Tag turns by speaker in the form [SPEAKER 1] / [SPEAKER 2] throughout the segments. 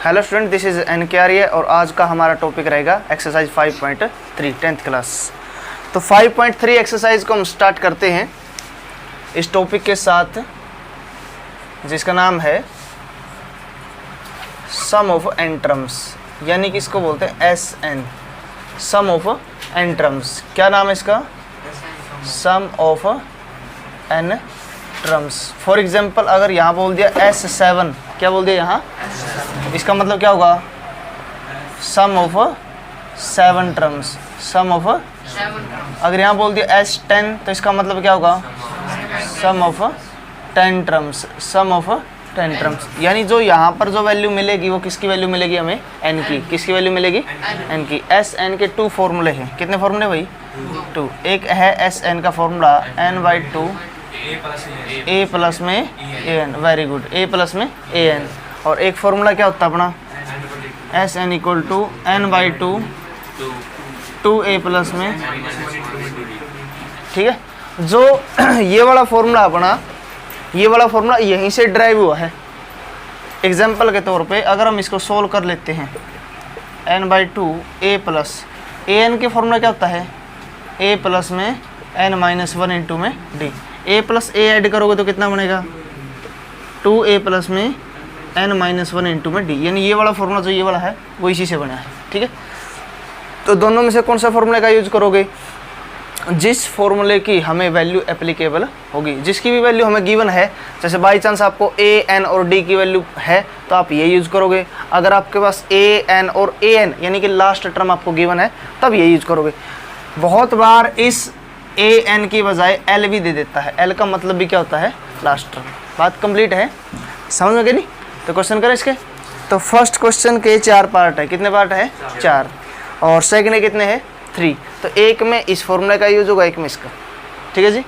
[SPEAKER 1] Hello student, this is an के आर्य और आज का हमारा टॉपिक रहेगा एक्सरसाइज 5.3 10th क्लास। तो 5.3 एक्सरसाइज को हम स्टार्ट करते हैं इस टॉपिक के साथ जिसका नाम है सम ऑफ एन टर्म्स, यानी कि इसको बोलते हैं S n, sum of n terms. क्या नाम है इसका? Sum of n terms. For example अगर यहाँ बोल दिया S7, क्या बोल दिया यहाँ? इसका मतलब क्या होगा? Sum of 7 terms, sum of. अगर यहाँ बोल दिया S10 तो इसका मतलब क्या होगा? Sum of 10 terms, sum of 10 terms. यानी जो यहाँ पर जो वैल्यू मिलेगी वो किसकी वैल्यू मिलेगी हमें? n की। किसकी वैल्यू मिलेगी? n की। SN के 2 फॉर्मूले हैं। कितने फॉर्मूले भाई? 2। एक है SN का फॉर्मूला n/2 a प्लस में an, very good, a plus में an। और एक फॉर्मूला क्या होता है अपना? SN equal to n/2 2a plus में, ठीक है। जो ये वाला फॉर्मूला अपना, ये वाला फॉर्मूला यहीं से ड्राइव हुआ है। एग्जाम्पल के तौर पे अगर हम इसको सोल्व कर लेते हैं, n/2 a प्लस an के फॉर्मूला क्या होता है? a प्लस में n-1 इंटू में d। a plus a add करोगे तो कितना बनेगा? 2a प्लस में n-1 इंटू में d। यानी ये वाला फॉर्मूला जो ये वाला है वो इसी से बना है, ठीक है। तो दोनों में से कौन सा फॉर्मूले का यूज करोगे? जिस फॉर्मूले की हमें वैल्यू एप्लीकेबल होगी, जिसकी भी वैल्यू हमें गिवन है। जैसे बाई चांस आपको a n और d की वैल्यू है तो आप ये यूज करोगे। अगर आपके पास a n और a n यानी कि लास्ट टर्म आपको गिवन है तब ये यूज करोगे। बहुत बार इस a n की बजाय l भी दे देता है। l का मतलब भी क्या होता है? Last term. बात कंप्लीट है, समझ में गई नहीं? तो क्वेश्चन करें इसके। तो फर्स्ट क्वेश्चन के 4 पार्ट है। कितने पार्ट है? 4। और सेकंड के कितने हैं? 3। तो एक में इस फॉर्मूले का यूज होगा, एक में इसका, ठीक है जी।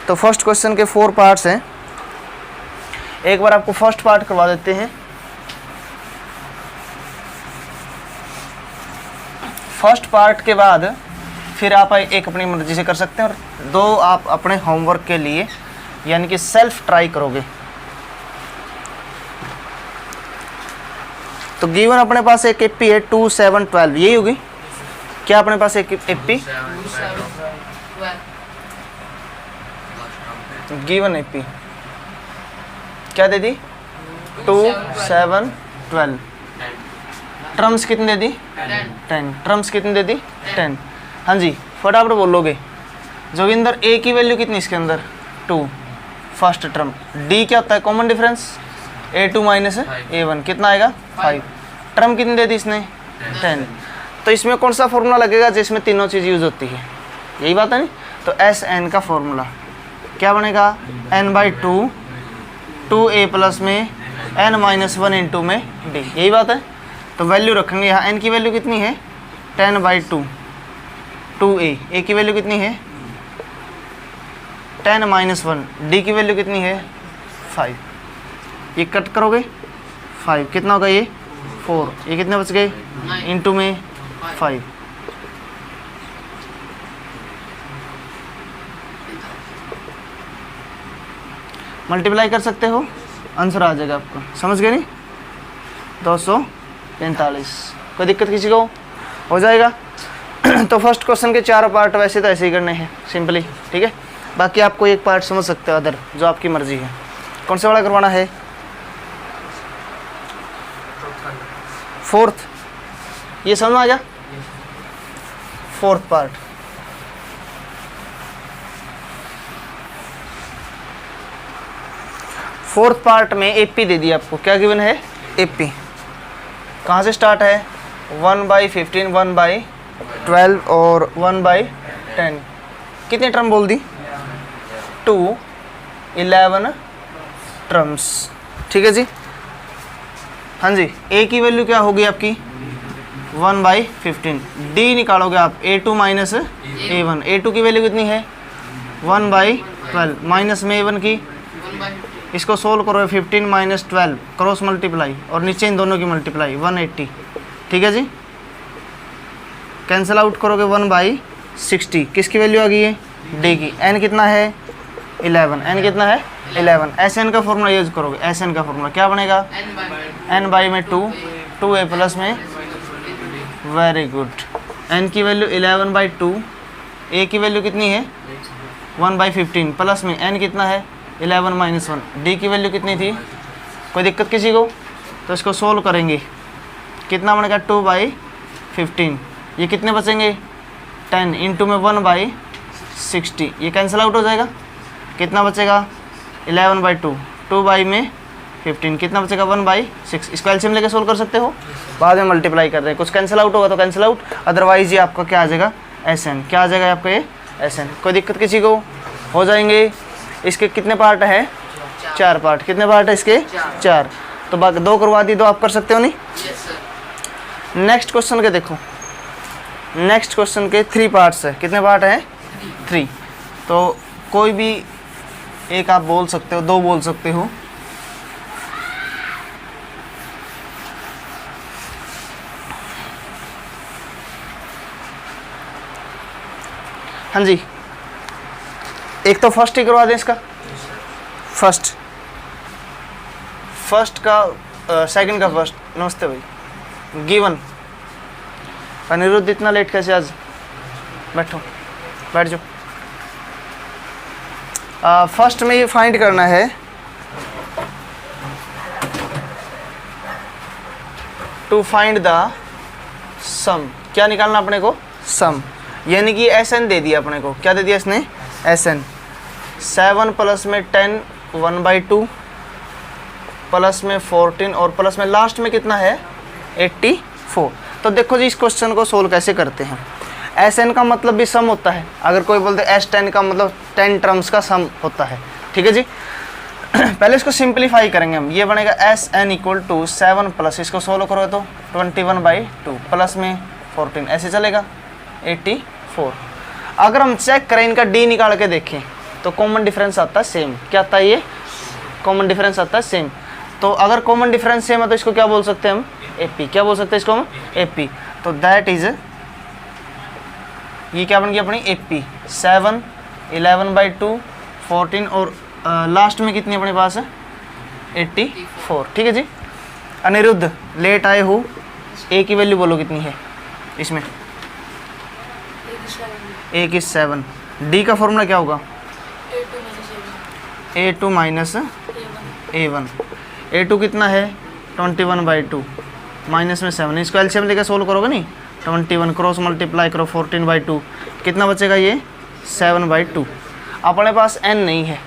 [SPEAKER 1] तो फर्स्ट क्वेश्चन के 4 पार्ट्स हैं। एक बार आपको फर्स्ट पार्ट करवा देते हैं। फर्स्ट पार्ट के बाद फिर आप एक अपनी मर्जी से कर सकते हैं और 2 आप अपने होमवर्क के लिए यानी कि सेल्फ ट्राई करोगे। तो गिवन अपने पास एक एपी है 2 7 12, यही होगी क्या? अपने पास एक एपी गिवन एपी क्या दे दी? 2 7 12। टर्म्स कितनी दे दी? 10। टर्म्स कितनी दे दी? 10। हाँ जी, फटाफट बोलोगे। जोगिंदर a की वैल्यू कितनी इसके अंदर? 2 फर्स्ट टर्म। d क्या होता है? Common difference a2 minus a1 कितना आएगा? 5। टर्म कितनी दे दी इसने? 10। तो इसमें कौन सा फॉर्मूला लगेगा जिसमें तीनों चीज़ यूज होती है? यही बात है नहीं? तो SN का फॉर्मूला क्या बनेगा? n/2 2a प्लस में n-1 इंटू में d। यही बात है। तो वैल्यू रखेंगे यहाँ। n की वैल्यू कितनी है? 10/2 2a। a की वैल्यू कितनी है? 10-1। d की वैल्यू कितनी है? 5। ये कट करोगे 5, कितना होगा ये? 4। ये कितने बच गए? इंटू में 5। मल्टीप्लाई कर सकते हो, आंसर आ जाएगा आपका। समझ गए नहीं? 245। कोई दिक्कत किसी को? हो जाएगा। तो फर्स्ट क्वेश्चन के 4 पार्ट वैसे तो ऐसे ही करने हैं सिंपली, ठीक है। बाकी आपको एक पार्ट समझ सकते हो अदर, जो आपकी मर्जी है। कौन सा वाला करवाना है? 4th। ये समझ में आ गया? 4th part. फोर्थ पार्ट में एपी दे दिया आपको। क्या गिवन है? एपी। कहाँ से स्टार्ट है? 1/15 1/12 और 1/10। कितनी टर्म बोल दी? 2 11 टर्म्स, ठीक है जी। हाँ जी, a की वैल्यू क्या होगी आपकी? 1/15। d निकालोगे आप a2 माइनस a1। a2 की वैल्यू कितनी है? 1/12 माइनस में a1 की। इसको सोल्व करो, 15 माइनस 12 क्रॉस मल्टीप्लाई और नीचे इन दोनों की मल्टीप्लाई 180, ठीक है जी। कैंसिल आउट करोगे 1/60। किसकी वैल्यू आ गई है? d की। n कितना है? 11। n कितना है? 11। SN का फॉर्मूला यूज करोगे। SN का फॉर्मूला क्या बनेगा? n/2 2a प्लस में, वेरी गुड। n की वैल्यू 11/2, a की वैल्यू कितनी है 1/15 प्लस में n कितना है 11 - 1, d की वैल्यू कितनी थी, कोई दिक्कत किसी को? तो इसको सोल्व करेंगे, कितना बनेगा 2/15, ये कितने बचेंगे 10 इंटू में 1/60, ये कैंसिल आउट हो जाएगा, कितना बचेगा 11/2, 2/15 कितना बचेगा 1/6। इसको एलसीएम लेके सोल्व कर सकते हो, बाद में मल्टीप्लाई कर रहे हैं, कुछ कैंसिल आउट होगा तो कैंसिल आउट, अदरवाइज ये आपका क्या आ जाएगा SN, क्या आ जाएगा आपका ये SN। कोई दिक्कत किसी को? हो जाएंगे। इसके कितने पार्ट है 4 पार्ट, कितने पार्ट है इसके 4, तो बाकी 2 करवा दी, 2 आप कर सकते हो नहीं। नेक्स्ट क्वेश्चन के देखो, नेक्स्ट क्वेश्चन के 3 पार्ट्स है, कितने पार्ट हैं 3, तो कोई भी एक आप बोल सकते हो, 2 बोल सकते हो। हाँ जी, एक तो फर्स्ट ही करवा दें इसका, फर्स्ट का सेकंड का फर्स्ट। नमस्ते भाई। गिवन अनिरुद्ध, इतना लेट कैसे आज? बैठो, बैठ जाओ। फर्स्ट में ये फाइंड करना है टू फाइंड द सम, क्या निकालना अपने को सम, यानी कि SN दे दिया अपने को, क्या दे दिया इसने SN, 7 प्लस में 10 1/2 प्लस में 14 और प्लस में लास्ट में कितना है 84। तो देखो जी इस क्वेश्चन को सोल्व कैसे करते हैं। SN का मतलब भी सम होता है, अगर कोई बोलते S10 का मतलब 10 टर्म्स का सम होता है, ठीक है जी। पहले इसको सिंप्लीफाई करेंगे हम, ये बनेगा SN = 7 प्लस, इसको सोल्व करो तो 21/2 प्लस में 14, ऐसे चलेगा 84। अगर हम चेक करें इनका D निकाल के देखें तो कॉमन डिफरेंस आता है सेम, क्या आता है ये कॉमन डिफरेंस आता है सेम। तो अगर कॉमन डिफरेंस सेम है तो इसको क्या बोल सकते हैं हम AP, क्या बोल सकते हैं इसको हम AP। तो दैट इज, ये क्या बन गया अपनी AP, 7 11/2 14 और लास्ट में कितनी अपने पास है 84, ठीक है जी। अनिरुद्ध लेट आए हो, A की वैल्यू बोलो कितनी है इसमें, A की 7, D का फॉर्मूला क्या होगा A2 - A1, A2 कितना है 21/2 माइनस में 7, इसको एलसीएम लेकर सोल्व करोगे नहीं, 21 क्रॉस मल्टीप्लाई करो 14/2, कितना बचेगा ये 7/2। अपने पास n नहीं है,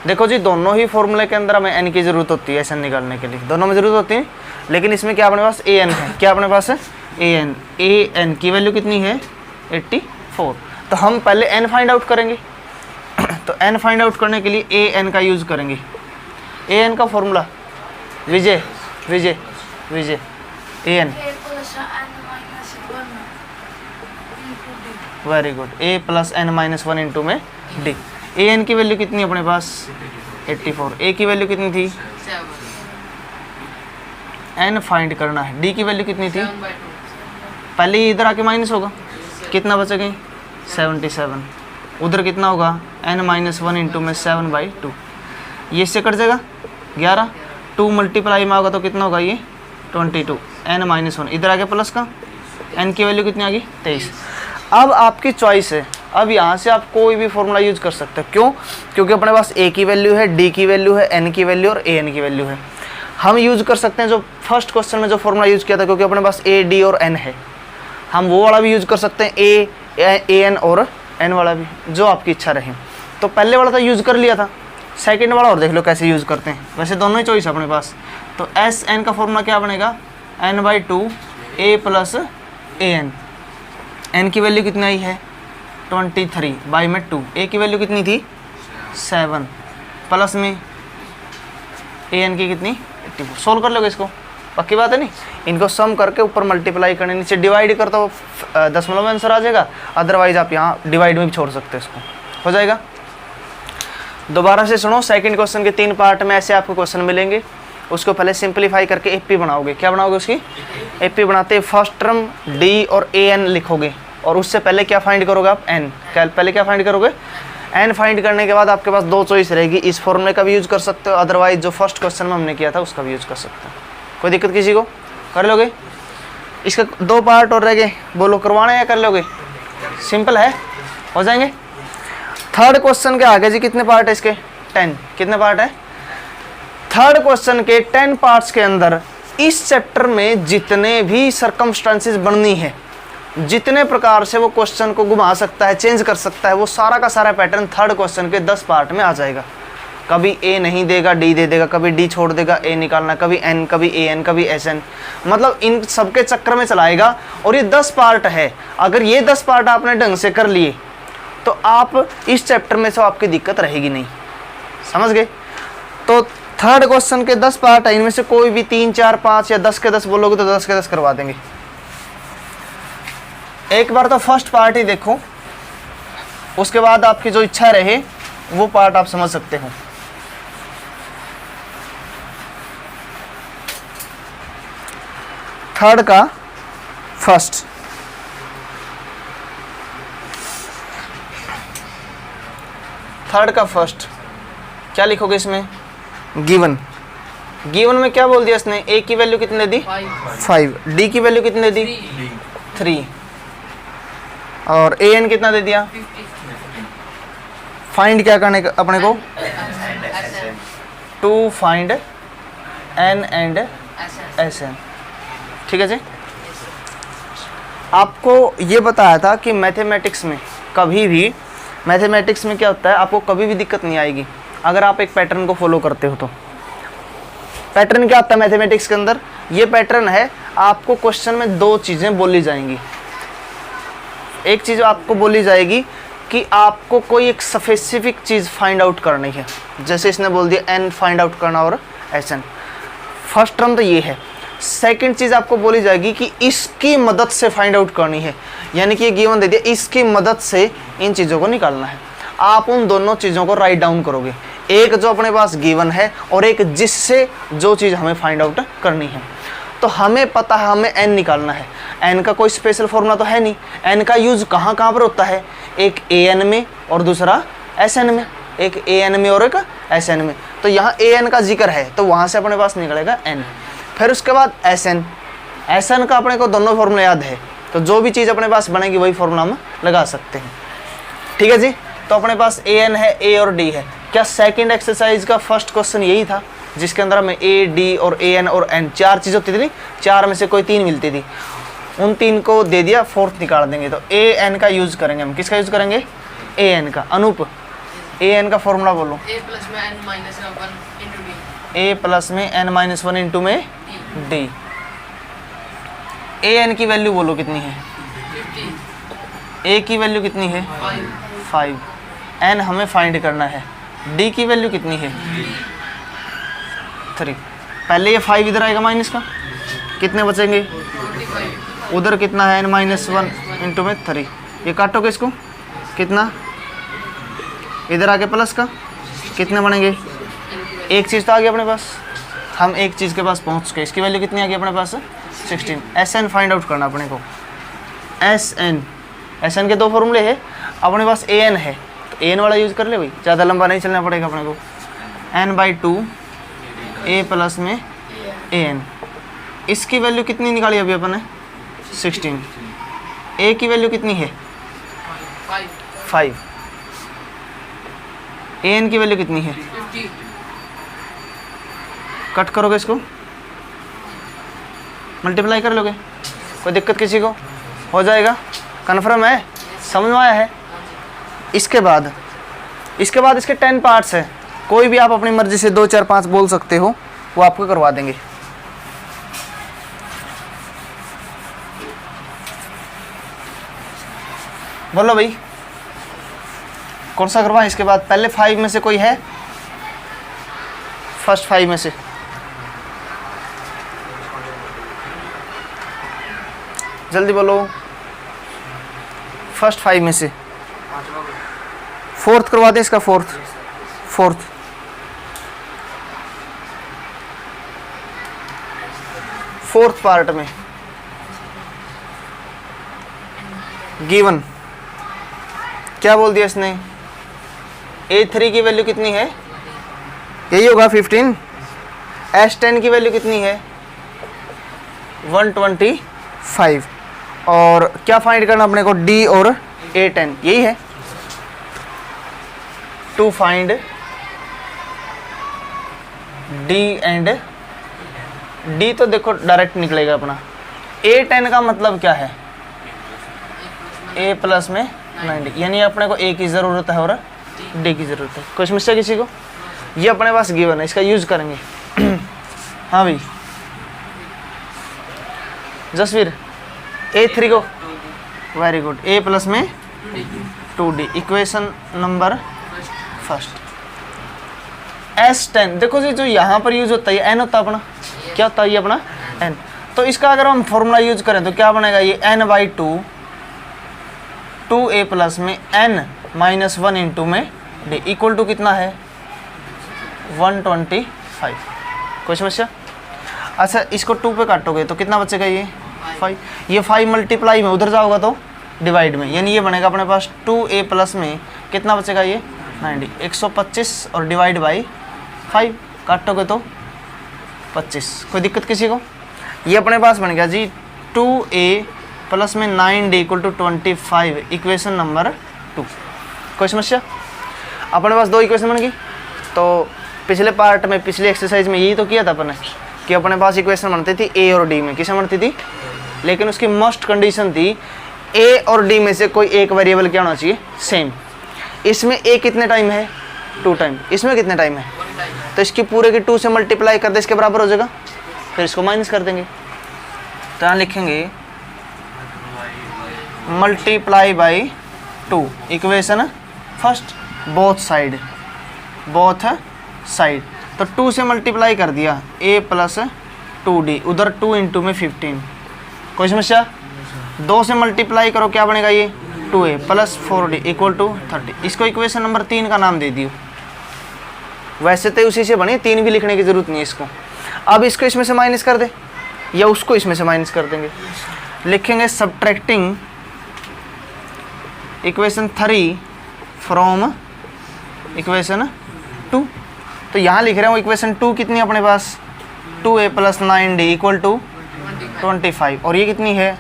[SPEAKER 1] देखो जी दोनों ही फॉर्मूले के अंदर हमें n की ज़रूरत होती है SN निकालने के लिए, दोनों में ज़रूरत होती है, लेकिन इसमें क्या अपने पास an है, क्या अपने पास है an की वैल्यू कितनी है 84। तो हम पहले n फाइंड आउट करेंगे, तो n फाइंड आउट करने के लिए an का यूज़ करेंगे। an का formula Vijay Vijay Vijay an, very good, a + n - 1 into में d। an की वैल्यू कितनी अपने पास 84, a की वैल्यू कितनी थी 7, n फाइंड करना है, d की वैल्यू कितनी थी, पहले इधर आके माइनस होगा, कितना बचेगा 77, उधर कितना होगा n - 1 इंटू में 7/2, ये इससे कट जाएगा 11, 2 मल्टीप्लाई में होगा तो कितना होगा ये 22, n - 1 इधर आगे प्लस का, n की वैल्यू कितनी आ गई 23। अब आपकी चॉइस है, अब यहाँ से आप कोई भी फॉर्मूला यूज़ कर सकते हो, क्यों, क्योंकि अपने पास a की वैल्यू है, d की वैल्यू है, n की वैल्यू और an की वैल्यू है। हम यूज़ कर सकते हैं जो फर्स्ट क्वेश्चन में जो फॉर्मूला यूज़ किया था, क्योंकि अपने पास a, d और n है, हम वो वाला भी यूज़ कर सकते हैं, an और n वाला भी, जो आपकी इच्छा रहे। तो पहले वाला तो यूज़ कर लिया था, सेकंड वाला और देख लो कैसे यूज़ करते हैं, वैसे दोनों ही चॉइस अपने पास। तो SN का फॉर्मूला क्या बनेगा n/2 a + an, n की वैल्यू कितनी आई है 23/2, a की वैल्यू कितनी थी 7 प्लस में an की कितनी 84। सोल्व कर लोगे इसको, पक्की बात है नहीं, इनको सम करके ऊपर मल्टीप्लाई करने, नीचे डिवाइड करता हो दशमलव में आंसर आ जाएगा, अदरवाइज आप यहाँ डिवाइड में भी छोड़ सकते हो, इसको हो जाएगा। दोबारा से सुनो, सेकंड क्वेश्चन के 3 पार्ट में ऐसे आपको क्वेश्चन मिलेंगे, उसको पहले सिंप्लीफाई करके AP बनाओगे, क्या बनाओगे उसकी AP बनाते फर्स्ट टर्म D और an लिखोगे, और उससे पहले क्या फाइंड करोगे आप n, पहले क्या फाइंड करोगे n फाइंड करने के बाद आपके पास 2 चॉइस रहेगी, इस फॉर्मूले का भी यूज़ कर सकते हो, अदरवाइज जो फर्स्ट क्वेश्चन में हमने किया था उसका भी यूज़ कर सकते हो। कोई दिक्कत किसी को, कर लोगे? इसका 2 पार्ट और रह गए, बोलो करवाना है या कर लोगे? सिंपल है, हो जाएंगे। थर्ड क्वेश्चन के आगे जी कितने पार्ट है इसके? 10। कितने पार्ट है? थर्ड क्वेश्चन के 10 पार्ट्स के अंदर इस चैप्टर में जितने भी सर्कमस्टांसेस बननी है, जितने प्रकार से वो क्वेश्चन को घुमा सकता है, चेंज कर सकता है, वो सारा का सारा पैटर्न थर्ड क्वेश्चन के 10 पार्ट में आ जाएगा। कभी ए नहीं देगा, डी दे देगा, कभी डी छोड़ देगा, ए निकालना, कभी एन, कभी ए एन, कभी एस एन, मतलब इन सबके चक्कर में चलाएगा। और ये 10 पार्ट है, अगर ये 10 पार्ट आपने ढंग से कर लिए तो आप इस चैप्टर में से आपकी दिक्कत रहेगी नहीं। समझ गए? तो थर्ड क्वेश्चन के 10 पार्ट है, इनमें से कोई भी 3, 4, 5 या 10 के 10 बोलोगे तो 10 के 10 करवा देंगे। एक बार तो फर्स्ट पार्ट ही देखो, उसके बाद आपकी जो इच्छा रहे वो पार्ट आप समझ सकते हो। थर्ड का फर्स्ट, थर्ड का फर्स्ट क्या लिखोगे इसमें? गिवन। गिवन में क्या बोल दिया इसने? ए की वैल्यू कितनी दे दी? 5। डी की वैल्यू कितनी दे दी? 3। और ए एन कितना दे दिया? फाइंड क्या करने का अपने को? To find n and S n. ठीक है जी। आपको ये बताया था कि मैथमेटिक्स में कभी भी, मैथमेटिक्स में क्या होता है, आपको कभी भी दिक्कत नहीं आएगी अगर आप एक पैटर्न को फॉलो करते हो। तो पैटर्न क्या होता है मैथमेटिक्स के अंदर? ये पैटर्न है, आपको क्वेश्चन में 2 चीज़ें बोली जाएंगी। एक चीज़ आपको बोली जाएगी कि आपको कोई एक स्पेसिफिक चीज़ फाइंड आउट करनी है, जैसे इसने बोल दिया एन फाइंड आउट करना और एस एन। फर्स्ट टर्म तो ये है। सेकंड चीज़ आपको बोली जाएगी कि इसकी मदद से फाइंड आउट करनी है, यानी कि ये गिवन दे दिया, इसकी मदद से इन चीज़ों को निकालना है। आप उन दोनों चीज़ों को राइट डाउन करोगे, एक जो अपने पास गिवन है और एक जिससे जो चीज़ हमें फाइंड आउट करनी है। तो हमें पता है हमें एन निकालना है, एन का कोई स्पेशल फॉर्मूला तो है नहीं। एन का यूज़ कहाँ कहाँ पर होता है? एक ए एन में और दूसरा एस एन में, एक ए एन में और एक एस एन में। तो यहाँ ए एन का जिक्र है तो वहाँ से अपने पास निकलेगा एन। फिर उसके बाद एस एन, एस एन का अपने को दोनों फॉर्मूला याद है, तो जो भी चीज़ अपने पास बनेगी वही फॉर्मूला हम लगा सकते हैं। ठीक है जी। तो अपने पास ए एन है, ए और डी है। क्या सेकंड एक्सरसाइज का फर्स्ट क्वेश्चन यही था जिसके अंदर हमें ए, डी और ए एन और एन 4 चीज़ होती थी, 4 में से कोई 3 मिलती थी, उन 3 को दे दिया, फोर्थ निकाल देंगे। तो ए एन का यूज़ करेंगे हम। किसका यूज़ करेंगे? ए एन का। अनूप ए एन का फॉर्मूला बोलो।
[SPEAKER 2] ए प्लस में एन माइनस 1 इंटू डी।
[SPEAKER 1] ए प्लस में एन माइनस 1 इंटू में डी। ए एन की वैल्यू बोलो कितनी है?
[SPEAKER 2] 50।
[SPEAKER 1] ए की वैल्यू कितनी है? 5। एन हमें फाइंड करना है। डी की वैल्यू कितनी है? 3। पहले ये 5 इधर आएगा माइनस का, कितने बचेंगे?
[SPEAKER 2] 45।
[SPEAKER 1] उधर कितना है? एन माइनस 1 इंटू में 3। ये काटोगे इसको, कितना? इधर आके प्लस का, कितने बनेंगे? एक चीज़ तो आ गई अपने पास, हम एक चीज़ के पास पहुंच गए। इसकी वैल्यू कितनी आ गई अपने पास? 16। एस एन फाइंड आउट करना अपने को। एस एन, एस एन के 2 फॉर्मूले हैं, अपने पास ए एन है तो ए एन वाला यूज़ कर ले भाई, ज़्यादा लंबा नहीं चलना पड़ेगा अपने को। n/2 ए प्लस में ए एन। इसकी वैल्यू कितनी निकाली अभी अपन ने? 16। ए की वैल्यू कितनी है? 5। ए एन की वैल्यू कितनी है?
[SPEAKER 2] 50।
[SPEAKER 1] कट करोगे इसको, मल्टीप्लाई कर लोगे, कोई दिक्कत किसी को? हो जाएगा, कन्फर्म है, समझ में आया है? इसके बाद इसके 10 पार्ट्स हैं, कोई भी आप अपनी मर्जी से 2, 4, 5 बोल सकते हो, वो आपको करवा देंगे। बोलो भाई कौन सा करवाएं? इसके बाद पहले 5 में से कोई है? फर्स्ट 5 में से जल्दी बोलो। फर्स्ट 5 में से फोर्थ करवा दें इसका। फोर्थ पार्ट में गिवन क्या बोल दिया इसने? A3 की वैल्यू कितनी है? यही होगा 15। S10 की वैल्यू कितनी है? 120 5। और क्या फाइंड करना अपने को, D और A10, यही है। To find D and D तो देखो डायरेक्ट निकलेगा अपना। A10 का मतलब क्या है, A प्लस में 90, यानी अपने को A की ज़रूरत है और D की ज़रूरत है। कोई समस्या किसी को? ये अपने पास गिवन है, इसका यूज़ करेंगे। हाँ भाई जसवीर, A3 को, वेरी गुड, A प्लस में 2D, equation number first. S10 देखो जी, जो यहाँ पर यूज होता है N होता है अपना, क्या होता है ये अपना N। तो इसका अगर हम फॉर्मूला यूज करें तो क्या बनेगा, ये N/2 2A प्लस में N माइनस 1 इंटू में D इक्वल टू कितना है 125। कोई समस्या? अच्छा इसको 2 पे काटोगे तो कितना बचेगा, ये 5। ये 5 मल्टीप्लाई में उधर जाओगा तो डिवाइड में, यानी ये बनेगा अपने पास 2A प्लस में कितना बचेगा, ये 90, 125 और डिवाइड बाई 5 काटोगे तो 25। कोई दिक्कत किसी को? ये अपने पास बन गया जी 2A प्लस में 9D equal to 25, equation number 2। कोई समस्या? अपने पास दो इक्वेशन बन गई। तो पिछले पार्ट में, पिछली एक्सरसाइज में यही तो किया था अपन ने कि अपने पास इक्वेशन बनती थी A और D में, किसे बनती थी, लेकिन उसकी मस्ट कंडीशन थी A और D में से कोई एक वेरिएबल क्या होना चाहिए, सेम। इसमें A कितने टाइम है, 2 टाइम, इसमें कितने टाइम है, तो इसकी पूरे की 2 से मल्टीप्लाई कर दे, इसके बराबर हो जाएगा, फिर इसको माइनस कर देंगे। तो यहाँ लिखेंगे multiply by 2, equation first, both side. तो 2 से मल्टीप्लाई कर दिया, A प्लस 2D, उधर 2 इंटू में 15। कोई समस्या? 2 से मल्टीप्लाई करो, क्या बनेगा, ये 2A plus 4D equal to 30। इसको इक्वेशन नंबर 3 का नाम दे दियो। वैसे तो उसी से बनी, 3 भी लिखने की जरूरत नहीं है इसको। अब इसको इसमें से माइनस कर दे, या उसको इसमें से माइनस कर देंगे। लिखेंगे सब्ट्रैक्टिंग इक्वेशन 3 फ्रॉम इक्वेशन 2। तो यहाँ लिख रहे हो इक्वेशन 2 कितनी है अपने पास, 2A plus 9D equal to 25, और ये कितनी है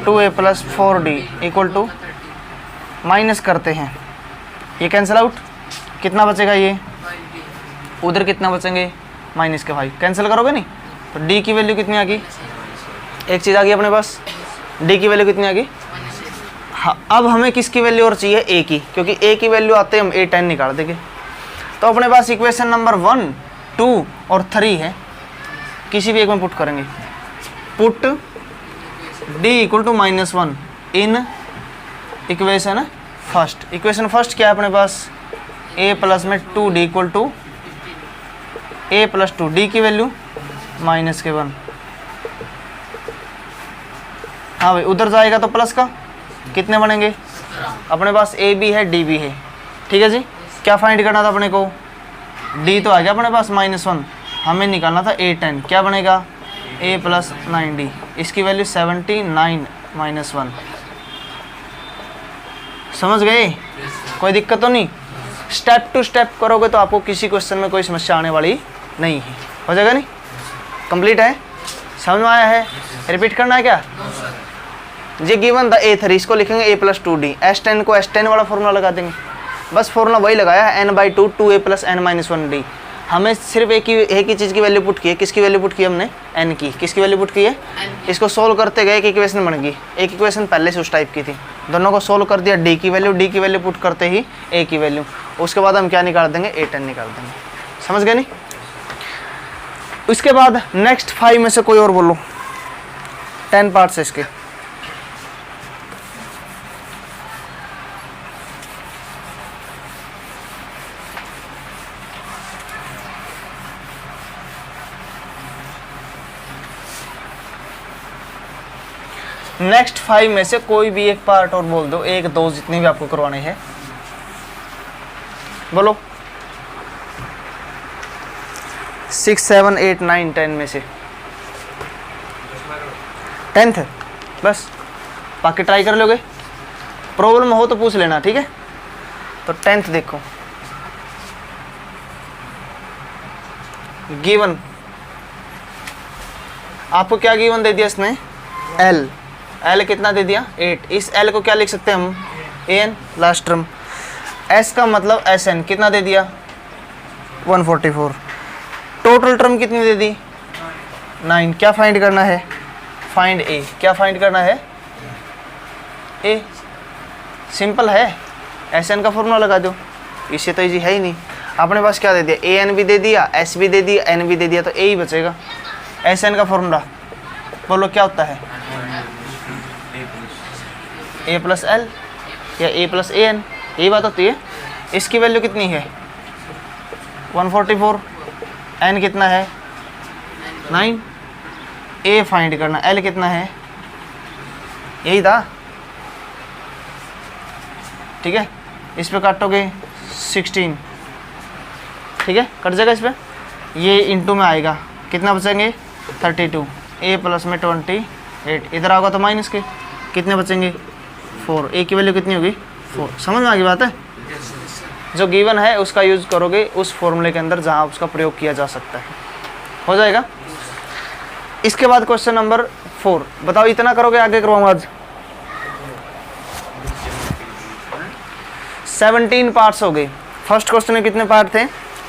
[SPEAKER 1] 2A plus 4D equal to, minus करते हैं, ये कैंसिल आउट, कितना बचेगा, ये उधर कितना बचेंगे, माइनस के 5, कैंसिल करोगे नहीं तो D की वैल्यू कितनी आ गई, एक चीज़ आ गई अपने पास, D की वैल्यू कितनी आ गई। हाँ अब हमें किसकी वैल्यू और चाहिए, A की, क्योंकि A की वैल्यू आते हम A10 निकाल देंगे। तो अपने पास इक्वेशन नंबर 1, 2 और 3 है, किसी भी एक में पुट करेंगे। Put D equal to -1 in equation first. Equation first क्या है अपने पास, A प्लस में 2D equal to A plus 2, D की वैल्यू -1। हाँ भाई उधर जाएगा तो प्लस का कितने बनेंगे, अपने पास A भी है D भी है, ठीक है जी। क्या फाइंड करना था अपने को, D तो आ गया अपने पास -1, हमें निकालना था A10, क्या बनेगा A प्लस 9D, इसकी वैल्यू 79 -1। समझ गए? कोई दिक्कत तो नहीं? स्टेप टू स्टेप करोगे तो आपको किसी क्वेश्चन में कोई समस्या आने वाली नहीं है। हो जाएगा नहीं? कंप्लीट है? समझ में आया है? रिपीट करना है क्या? ये गिवन था A3, इसको लिखेंगे A प्लस 2D, S10 को S10 वाला फॉर्मूला लगा देंगे, बस फॉर्मूला वही लगाया है, N/2 2A plus N minus 1D। हमें सिर्फ एक ही चीज़ की वैल्यू पुट की है, किसकी वैल्यू पुट की हमने, N की। किसकी वैल्यू पुट की है, इसको सोल्व करते गए एक इक्वेशन बन गई, एक इक्वेशन पहले से उस टाइप की थी, दोनों को सोल्व कर दिया, D की वैल्यू पुट करते ही A की वैल्यू, उसके बाद हम क्या निकाल देंगे, A10 निकाल देंगे। समझ गए नहीं? उसके बाद नेक्स्ट 5 में से कोई और बोलो, 10 पार्ट्स है इसके। नेक्स्ट 5 में से कोई भी एक पार्ट और बोल दो, 1 2 जितने भी आपको करवाने हैं बोलो। 6 7 8 9 10 में से 10th बस, बाकी ट्राई कर लोगे, प्रॉब्लम हो तो पूछ लेना, ठीक है। तो 10th देखो, गिवन आपको क्या गिवन दे दिया इसने, एल, एल कितना दे दिया 8, इस एल को क्या लिख सकते हैं हम A N last term. S का मतलब एस एन कितना दे दिया 144, टोटल टर्म कितनी दे दी 9। क्या फाइंड करना है, फाइंड ए, क्या फाइंड करना है ए, सिंपल है, एस एन का फॉर्मूला लगा दो, इससे तो इजी है ही नहीं। अपने पास क्या दे दिया ए एन भी दे दिया, एस भी दे दिया, एन भी दे दिया, तो ए ही बचेगा। एस एन का फॉर्मूला बोलो क्या होता है ए प्लस एल या ए प्लस ए एन, यही बात होती है। इसकी वैल्यू कितनी है 144, एन कितना है 9, ए फाइंड करना, एल कितना है, यही था, ठीक है। इस पे काटोगे 16, ठीक है, कट जाएगा इस पे, ये इंटू में आएगा, कितना बचेंगे 32, ए प्लस में 28, इधर आओगा तो माइनस के कितने बचेंगे 4, ए की वैल्यू कितनी होगी 4। समझ में आ गई बात है, जो गिवन है उसका यूज़ करोगे उस फॉर्मूले के अंदर जहाँ उसका प्रयोग किया जा सकता है, हो जाएगा। इसके बाद क्वेश्चन नंबर 4, बताओ इतना करोगे आगे करवाऊँ आज। 17 पार्ट्स हो गए, फर्स्ट क्वेश्चन में कितने पार्ट थे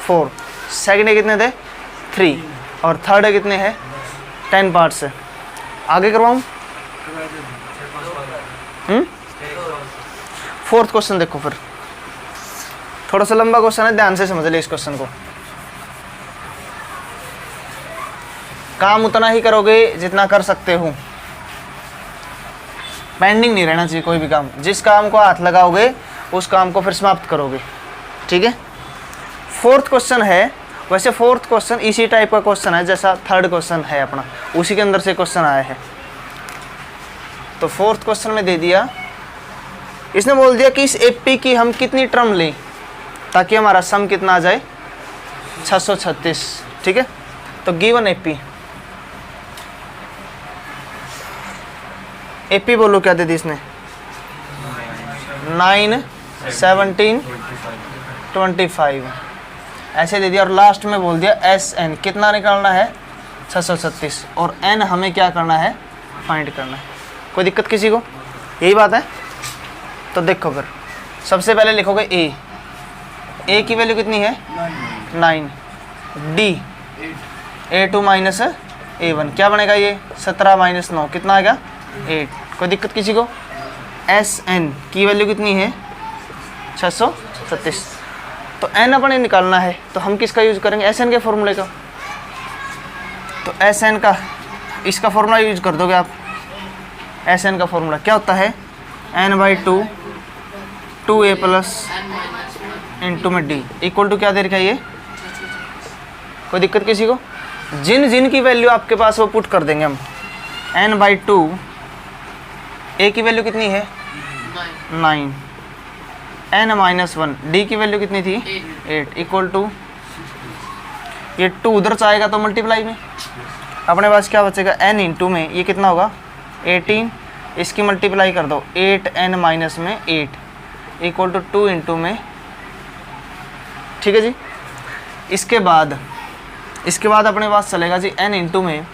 [SPEAKER 1] 4, सेकंड में कितने थे 3, और थर्ड कितने हैं 10 पार्ट्स है। आगे करवाऊँ, फोर्थ क्वेश्चन देखो, फिर थोड़ा सा लंबा क्वेश्चन है, ध्यान से समझ ले इस क्वेश्चन को। काम उतना ही करोगे जितना कर सकते हो, पेंडिंग नहीं रहना चाहिए कोई भी काम, जिस काम को हाथ लगाओगे उस काम को फिर समाप्त करोगे, ठीक है। फोर्थ क्वेश्चन है, वैसे फोर्थ क्वेश्चन इसी टाइप का क्वेश्चन है जैसा थर्ड क्वेश्चन है अपना, उसी के अंदर से क्वेश्चन आया है। तो फोर्थ क्वेश्चन में दे दिया, इसने बोल दिया कि इस एपी की हम कितनी टर्म लें ताकि हमारा सम कितना आ जाए 636, ठीक है। तो गिवन एपी, एपी बोलो क्या दे दी इसने 9, 17, 25 ऐसे दे दिया, और लास्ट में बोल दिया एस एन कितना निकालना है 636, और एन हमें क्या करना है फाइंड करना है। कोई दिक्कत किसी को, यही बात है। तो देखो फिर सबसे पहले लिखोगे ए की वैल्यू कितनी है 9, डी A2 माइनस A1 क्या बनेगा ये 17 माइनस 9 कितना आ गया 8। कोई दिक्कत किसी को। एस एन की वैल्यू कितनी है 636, तो एन अपने निकालना है, तो हम किसका यूज करेंगे एस एन के फॉर्मूले का। तो एस एन का इसका फॉर्मूला यूज कर दोगे आप। एस एन का फॉर्मूला क्या होता है n/2 2a प्लस इंटू में डी इक्वल टू क्या दे रखा है ये। कोई दिक्कत किसी को। जिन जिन की वैल्यू आपके पास वो पुट कर देंगे हम। n/2 a की वैल्यू कितनी है 9, n-1 d की वैल्यू कितनी थी 8 इक्वल टू ये 2 उधर से आएगा तो मल्टीप्लाई में अपने पास क्या बचेगा n इंटू में ये कितना होगा 18, इसकी मल्टीप्लाई कर दो 8n माइनस में 8 इक्वल टू 2 इंटू में। ठीक है जी। इसके बाद अपने पास चलेगा जी n इंटू में,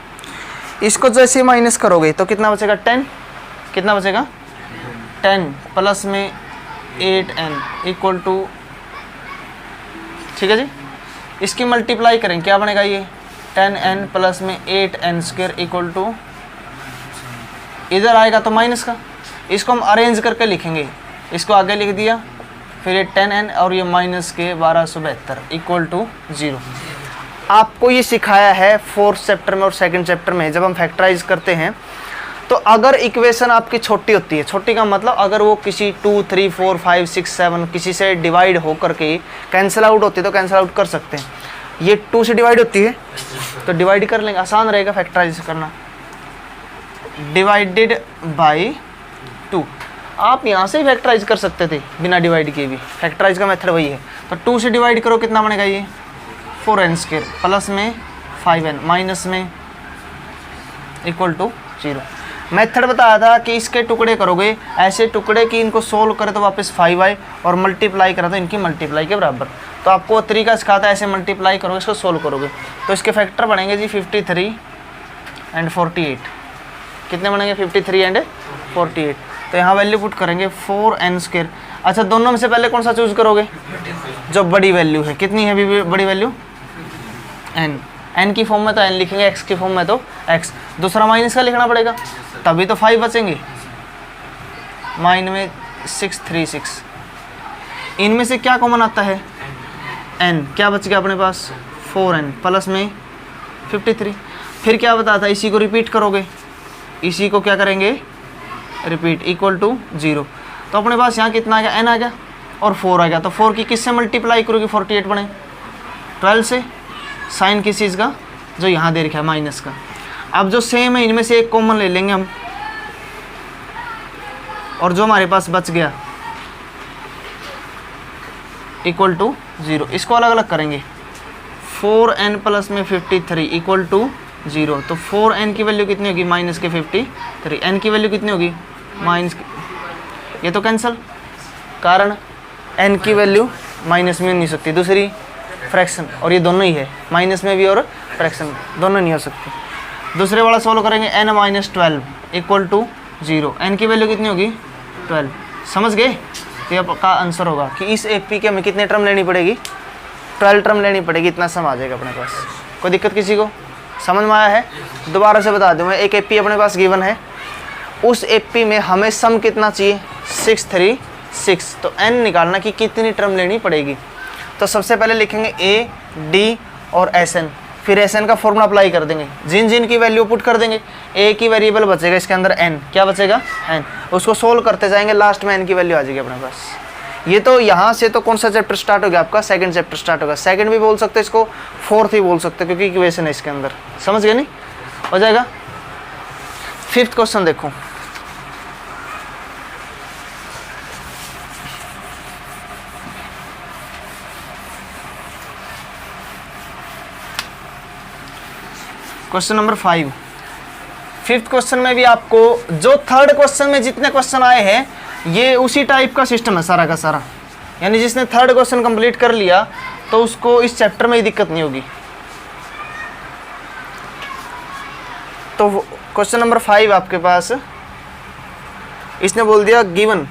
[SPEAKER 1] इसको जैसे माइनस करोगे तो कितना बचेगा 10, कितना बचेगा 10 प्लस में 8n इक्वल टू। ठीक है जी। इसकी मल्टीप्लाई करें क्या बनेगा ये 10n प्लस में 8n स्क्वायर इक्वल टू, इधर आएगा तो माइनस का, इसको हम अरेंज करके लिखेंगे। इसको आगे लिख दिया, फिर ये 10n और ये माइनस के 1272 इक्वल टू 0। आपको ये सिखाया है 4th चैप्टर में और 2nd चैप्टर में जब हम फैक्टराइज करते हैं। तो अगर इक्वेशन आपकी छोटी होती है, छोटी का मतलब अगर वो किसी 2, 3, 4, 5, 6, 7 किसी से डिवाइड हो करके कैंसिल आउट होती है तो कैंसिल आउट कर सकते हैं। ये 2 से डिवाइड होती है तो डिवाइड कर लेंगे, आसान रहेगा फैक्टराइज करना। डिवाइडेड बाई 2 आप यहाँ से ही फैक्टराइज कर सकते थे बिना डिवाइड किए भी, फैक्टराइज का मेथड वही है। तो 2 से डिवाइड करो कितना बनेगा ये 4n स्क्वायर प्लस में 5n माइनस में इक्वल टू 0। मेथड बताया था कि इसके टुकड़े करोगे ऐसे टुकड़े कि इनको सोल्व करे तो वापस 5i और मल्टीप्लाई करा तो इनकी मल्टीप्लाई के बराबर। तो आपको तरीका सिखाता है ऐसे मल्टीप्लाई करोगे इसको सोल्व करोगे तो इसके फैक्टर बनेंगे जी 53 एंड 48। कितने बनेंगे 53 एंड 48। तो यहाँ वैल्यू पुट करेंगे 4n²। अच्छा दोनों में से पहले कौन सा चूज करोगे? जो बड़ी वैल्यू है, कितनी है अभी बड़ी वैल्यू? n की फॉर्म में तो n लिखेंगे, x की फॉर्म में तो x। दूसरा माइनस का लिखना पड़ेगा, तभी तो 5 बचेंगे। माइन में 636, इनमें से क्या कॉमन आता है? n। क्या बच गया अपने पास? 4n प्लस में 53। फिर क्या बताता है? इसी को रिपीट करोगे, इसी को क्या करेंगे? Repeat, equal to 0। तो अपने पास यहाँ कितना आ गया? n आ गया और 4 आ गया। तो 4 की किससे मल्टीप्लाई करोगे 48 बने? 12 से। साइन किस चीज़ का? जो यहाँ दे रखा है माइनस का। अब जो सेम है इनमें से एक कॉमन ले लेंगे हम, और जो हमारे पास बच गया इक्वल टू 0, इसको अलग अलग करेंगे। 4n प्लस में 53 इक्वल टू 0। तो 4n की वैल्यू कितनी होगी? माइनस के 53। n की वैल्यू कितनी होगी? माइनस की, ये तो कैंसिल, कारण n की वैल्यू माइनस में नहीं हो सकती, दूसरी फ्रैक्शन, और ये दोनों ही है, माइनस में भी और फ्रैक्शन दोनों नहीं हो सकती। दूसरे वाला सोल्व करेंगे n minus 12 equal to 0। n की वैल्यू कितनी होगी? 12। समझ गए? तो ये का आंसर होगा कि इस एक पी के हमें कितने टर्म लेनी पड़ेगी? 12 टर्म लेनी पड़ेगी। इतना सम आ जाएगा अपने पास। कोई दिक्कत किसी को? समझ में आया है? दोबारा से बता दूँ मैं, एक एपी अपने पास गिवन है, उस एपी में हमें सम कितना चाहिए? 636। तो n निकालना कि कितनी टर्म लेनी पड़ेगी। तो सबसे पहले लिखेंगे a, d और sn, फिर sn का फॉर्मूला अप्लाई कर देंगे, जिन जिन की वैल्यू पुट कर देंगे। a की वेरिएबल बचेगा इसके अंदर n, क्या बचेगा? n। उसको सोल्व करते जाएंगे, लास्ट में n की वैल्यू आ जाएगी अपने पास। ये तो यहाँ से तो कौन सा चैप्टर स्टार्ट हो गया आपका? सेकंड चैप्टर स्टार्ट होगा। सेकंड भी बोल सकते हैं इसको, फोर्थ ही बोल सकते हैं, क्योंकि इक्वेशन है इसके अंदर। समझ गए नहीं? हो जाएगा। 5th क्वेश्चन देखो। Question number 5। 5th क्वेश्चन में भी आपको जो 3rd क्वेश्चन में जितने क्वेश्चन आए हैं ये उसी टाइप का सिस्टम है सारा का सारा। यानी जिसने 3rd क्वेश्चन कंप्लीट कर लिया तो उसको इस चैप्टर में ही दिक्कत नहीं होगी। तो क्वेश्चन नंबर 5 आपके पास, इसने बोल दिया गिवन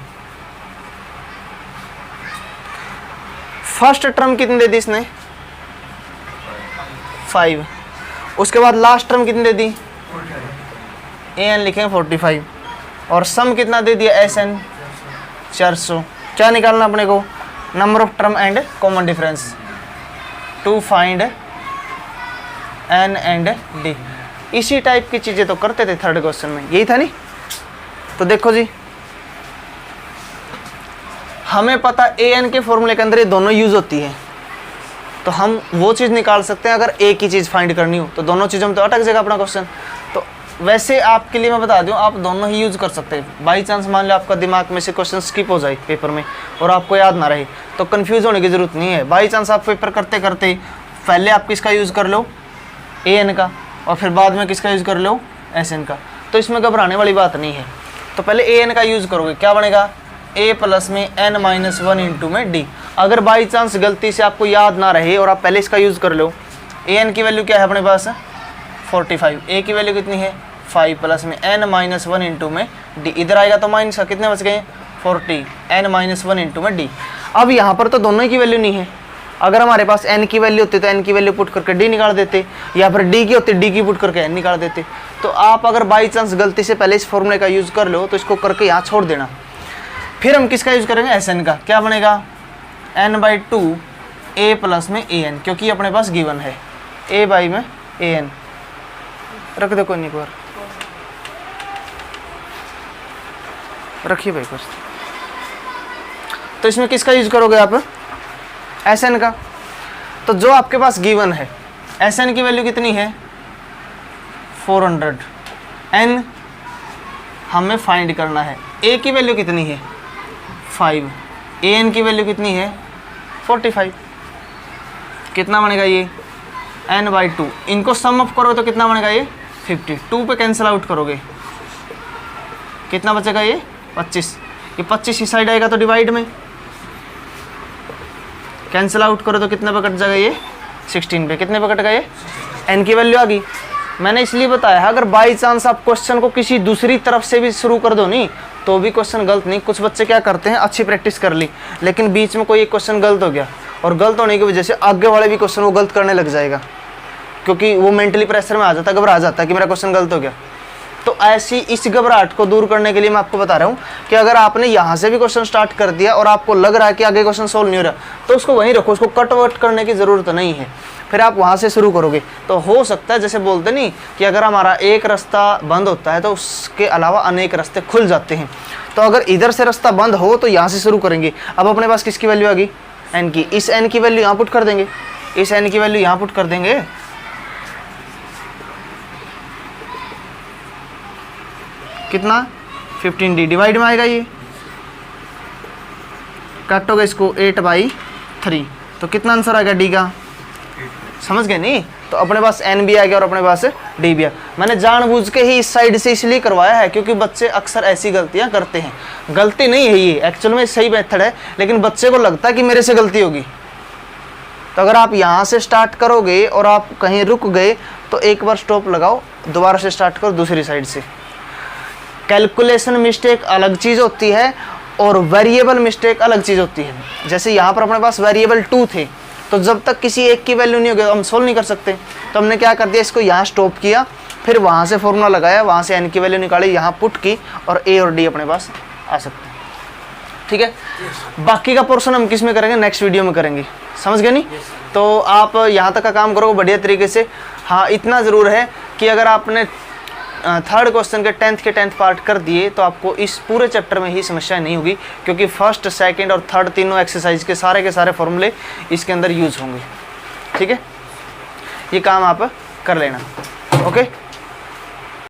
[SPEAKER 1] फर्स्ट टर्म कितनी दे दी इसने? 5। उसके बाद लास्ट टर्म कितनी दे दी? an लिखेंगे 45, और सम कितना दे दिया? sn 400। क्या निकालना अपने को? Number of term and common difference to find n and d। इसी टाइप की चीज़ें तो करते थे 3rd क्वेश्चन में, यही था नहीं? तो देखो जी, हमें पता an के फॉर्मूले के अंदर ये दोनों यूज होती है, तो हम वो चीज़ निकाल सकते हैं। अगर एक ही चीज़ फाइंड करनी हो तो दोनों चीज़ों में तो अटक जाएगा अपना क्वेश्चन। तो वैसे आपके लिए मैं बता दूं, आप दोनों ही यूज़ कर सकते हैं। बाई चांस मान लो आपका दिमाग में से क्वेश्चन स्किप हो जाए पेपर में और आपको याद ना रहे, तो कंफ्यूज होने की ज़रूरत नहीं है। बाई चांस आप पेपर करते करते पहले आप किसका यूज़ कर लो? an का, और फिर बाद में किसका यूज़ कर लो? sn का। तो इसमें घबराने वाली बात नहीं है। तो पहले an का यूज़ करोगे, क्या बनेगा? a प्लस में n माइनस 1 इंटू में d। अगर बाई चांस गलती से आपको याद ना रहे और आप पहले इसका यूज़ कर लो, an की वैल्यू क्या है अपने पास? 45। a की वैल्यू कितनी है? 5 प्लस में n माइनस 1 इंटू में d। इधर आएगा तो माइनस का, कितने बच गए? 40, n माइनस 1 इंटू में d। अब यहाँ पर तो दोनों की वैल्यू नहीं है। अगर हमारे पास n की वैल्यू होती तो n की वैल्यू पुट करके d निकाल देते, या फिर d की होती d की पुट करके n निकाल देते। तो आप अगर बाई चांस गलती से पहले इस फॉर्मूले का यूज़ कर लो तो इसको करके यहाँ छोड़ देना। फिर हम किसका यूज़ करेंगे? sn का। क्या बनेगा? n/2 a प्लस में an, क्योंकि अपने पास गिवन है a बाई में an। रख दो कोई नहीं, बार रखिए भाई कुछ। तो इसमें किसका यूज़ करोगे आप? sn का। तो जो आपके पास गिवन है sn की वैल्यू कितनी है? 400। n हमें फाइंड करना है। a की वैल्यू कितनी है? 5। an की वैल्यू कितनी है? 45। कितना बनेगा ये? n/2। इनको सम अप करो तो कितना बनेगा ये? 50। 2 पे कैंसिल आउट करोगे, कितना बचेगा ये? 25। ये 25 इस साइड आएगा तो डिवाइड में कैंसिल आउट करो तो कितने पे कट जाएगा ये? 16 पे। कितने पे कट गया ये? n की वैल्यू आ गई, मैंने इसलिए बताया, अगर बाई चांस आप क्वेश्चन को किसी दूसरी तरफ से भी शुरू कर दो नहीं तो भी क्वेश्चन गलत नहीं। कुछ बच्चे क्या करते हैं, अच्छी प्रैक्टिस कर ली लेकिन बीच में कोई एक क्वेश्चन गलत हो गया, और गलत होने की वजह से आगे वाले भी क्वेश्चन वो गलत करने लग जाएगा, क्योंकि वो मेंटली प्रेशर में आ जाता है, घबरा जाता है कि मेरा क्वेश्चन गलत हो गया। तो ऐसी इस घबराहट को दूर करने के लिए मैं आपको बता रहा हूँ कि अगर आपने यहाँ से भी क्वेश्चन स्टार्ट कर दिया और आपको लग रहा है कि आगे क्वेश्चन सोल्व नहीं हो रहा, तो उसको वहीं रखो, उसको कट वट करने की ज़रूरत नहीं है। फिर आप वहाँ से शुरू करोगे तो हो सकता है, जैसे बोलते नहीं कि अगर हमारा एक रास्ता बंद होता है तो उसके अलावा अनेक रास्ते खुल जाते हैं। तो अगर इधर से रास्ता बंद हो तो यहाँ से शुरू करेंगे। अब अपने पास किसकी वैल्यू आ गई, एन की। इस एन की वैल्यू यहाँ पुट कर देंगे, इस एन की वैल्यू यहाँ पुट कर देंगे। कितना 15d डिवाइड में आएगा, ये काटोगे इसको 8/3, तो कितना आंसर आ गया डी का, समझ गए नहीं। तो अपने पास एन भी आ गया और अपने पास डी भी आ। मैंने जानबूझ के ही इस साइड से इसलिए करवाया है क्योंकि बच्चे अक्सर ऐसी गलतियां करते हैं। गलती नहीं है ये, एक्चुअल में सही मेथड है, लेकिन बच्चे को लगता है कि मेरे से गलती होगी। तो अगर आप यहाँ से स्टार्ट करोगे और आप कहीं रुक गए तो एक बार स्टॉप लगाओ, दोबारा से स्टार्ट करो दूसरी साइड से। कैलकुलेशन मिस्टेक अलग चीज़ होती है और वेरिएबल मिस्टेक अलग चीज़ होती है। जैसे यहाँ पर अपने पास वेरिएबल 2 थे, तो जब तक किसी एक की वैल्यू नहीं होगी हम सोल्व नहीं कर सकते। तो हमने क्या कर दिया, इसको यहाँ स्टॉप किया, फिर वहाँ से फॉर्मूला लगाया, वहाँ से एन की वैल्यू निकाली, यहाँ पुट की, और ए और डी अपने पास आ सकते हैं। ठीक है, बाकी का पोर्शन हम किस में करेंगे, नेक्स्ट वीडियो में करेंगे, समझ गए नहीं। तो आप यहाँ तक का काम करो बढ़िया तरीके से। हाँ, इतना ज़रूर है कि अगर आपने थर्ड क्वेश्चन के 10th पार्ट कर दिए तो आपको इस पूरे चैप्टर में ही समस्या नहीं होगी, क्योंकि फर्स्ट, सेकंड और थर्ड तीनों एक्सरसाइज के सारे फॉर्मूले इसके अंदर यूज होंगे। ठीक है, ये काम आप कर लेना। ओके।